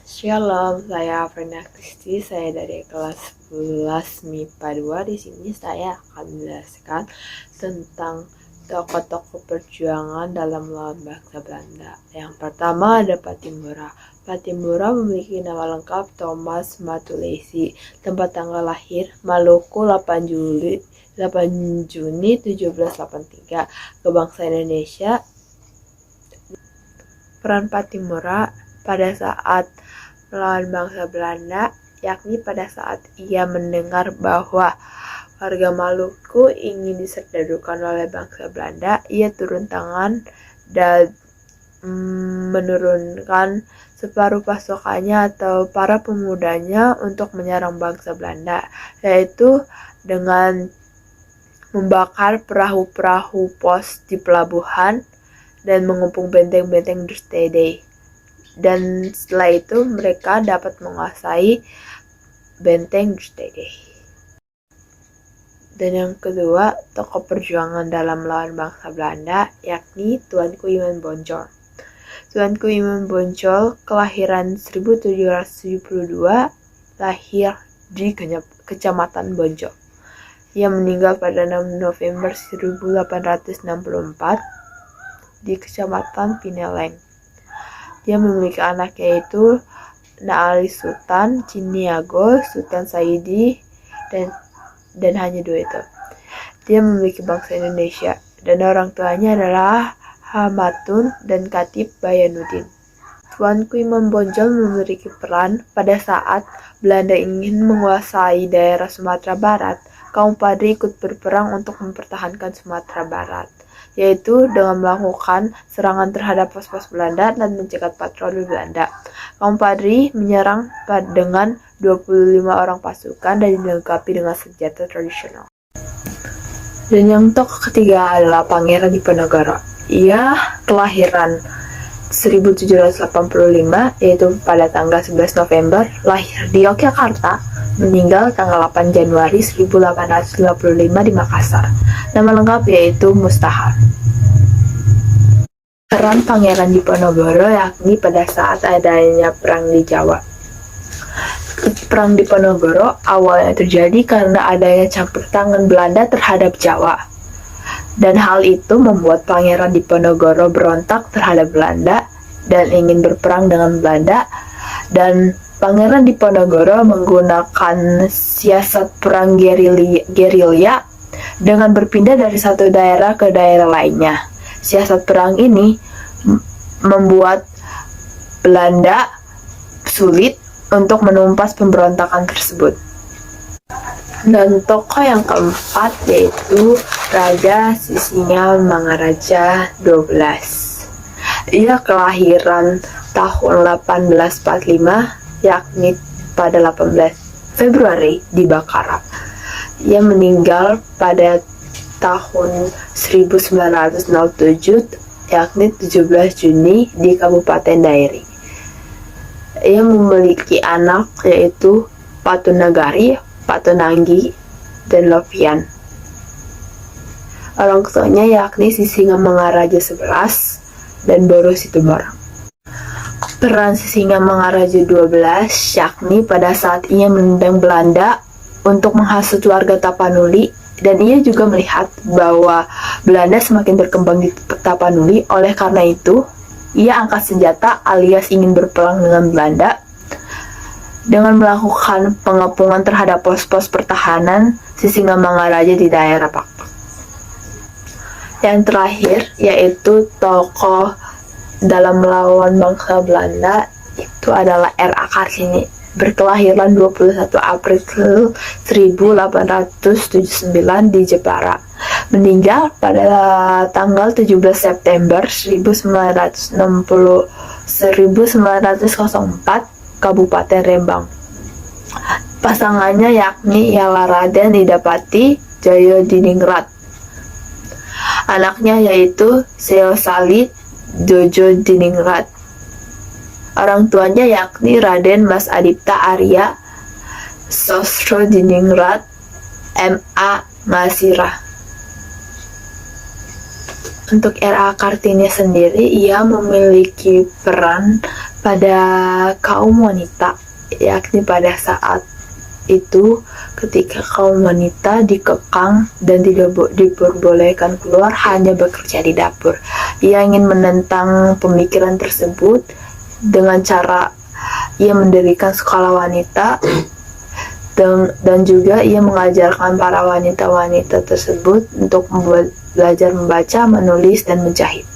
Shalom, saya Afrina Kristi, saya dari kelas 11 MIPA 2. Di sini saya akan menjelaskan tentang tokoh-tokoh perjuangan dalam melawan bangsa Belanda. Yang pertama ada Pattimura. Pattimura memiliki nama lengkap Thomas Matulesi. Tempat tanggal lahir Maluku 8 Juni 1783. Kebangsaan Indonesia. Peran Pattimura pada saat melawan bangsa Belanda, yakni pada saat ia mendengar bahwa warga Maluku ingin diserdadukan oleh bangsa Belanda, ia turun tangan dan menurunkan separuh pasukannya atau para pemudanya untuk menyerang bangsa Belanda, yaitu dengan membakar perahu-perahu pos di pelabuhan dan mengepung benteng-benteng Dürstede. Dan setelah itu mereka dapat menguasai benteng Dürstede. Dan yang kedua, tokoh perjuangan dalam melawan bangsa Belanda yakni Tuanku Imam Bonjol. Tuanku Imam Bonjol kelahiran 1772, lahir di Kecamatan Bonjol. Ia meninggal pada 6 November 1864 di Kecamatan Pineleng. Dia memiliki anak yaitu Naali Sultan, Ciniago, Sultan Saidi, dan hanya dua itu. Dia memiliki bangsa Indonesia dan orang tuanya adalah Hamatun dan Khatib Bayanuddin. Tuanku Imam Bonjol memiliki peran pada saat Belanda ingin menguasai daerah Sumatera Barat. Kaum Padri ikut berperang untuk mempertahankan Sumatera Barat, yaitu dengan melakukan serangan terhadap pos-pos Belanda dan mencegat patroli Belanda. Kaum Padri menyerang dengan 25 orang pasukan dan dilengkapi dengan senjata tradisional. Dan yang tokoh ketiga adalah Pangeran Diponegoro. Ia kelahiran 1785, yaitu pada tanggal 11 November, lahir di Yogyakarta, meninggal tanggal 8 Januari 1855 di Makassar. Nama lengkap yaitu Mustahar. Peran Pangeran Diponegoro yakni pada saat adanya perang di Jawa. Perang Diponegoro awalnya terjadi karena adanya campur tangan Belanda terhadap Jawa. Dan hal itu membuat Pangeran Diponegoro berontak terhadap Belanda dan ingin berperang dengan Belanda. Dan Pangeran Diponegoro menggunakan siasat perang gerilya dengan berpindah dari satu daerah ke daerah lainnya. Siasat perang ini membuat Belanda sulit untuk menumpas pemberontakan tersebut. Dan tokoh yang keempat yaitu Raja Sisingamangaraja XII. Ia kelahiran tahun 1845, yakni pada 18 Februari di Bakarak. Ia meninggal pada tahun 1907, yakni 17 Juni di Kabupaten Dairi. Ia memiliki anak yaitu Patunagari, Patunanggi, dan Lovian. Orang tuanya yakni Sisingamangaraja XI dan Boro Situborang. Peran Sisingamangaraja XII yakni pada saat ia menendang Belanda untuk menghasut warga Tapanuli, dan ia juga melihat bahwa Belanda semakin berkembang di Tapanuli. Oleh karena itu, ia angkat senjata alias ingin berperang dengan Belanda dengan melakukan pengepungan terhadap pos-pos pertahanan Sisingamangaraja di daerah Pakpak. Yang terakhir yaitu tokoh dalam melawan bangsa Belanda itu adalah R.A. Kartini, berkelahiran 21 April 1879 di Jepara, meninggal pada tanggal 17 September 1904 Kabupaten Rembang. Pasangannya yakni ialah Raden Idapati Jayodiningrat. Anaknya yaitu Seosali Jojo Diningrat. Orang tuanya yakni Raden Mas Adipta Arya Sosro Diningrat M.A. Masirah. Untuk R.A. Kartini sendiri, ia memiliki peran pada kaum wanita, yakni pada saat itu ketika kaum wanita dikekang dan tidak diperbolehkan keluar, hanya bekerja di dapur. Ia ingin menentang pemikiran tersebut dengan cara ia mendirikan sekolah wanita dan juga ia mengajarkan para wanita-wanita tersebut untuk belajar membaca, menulis, dan menjahit.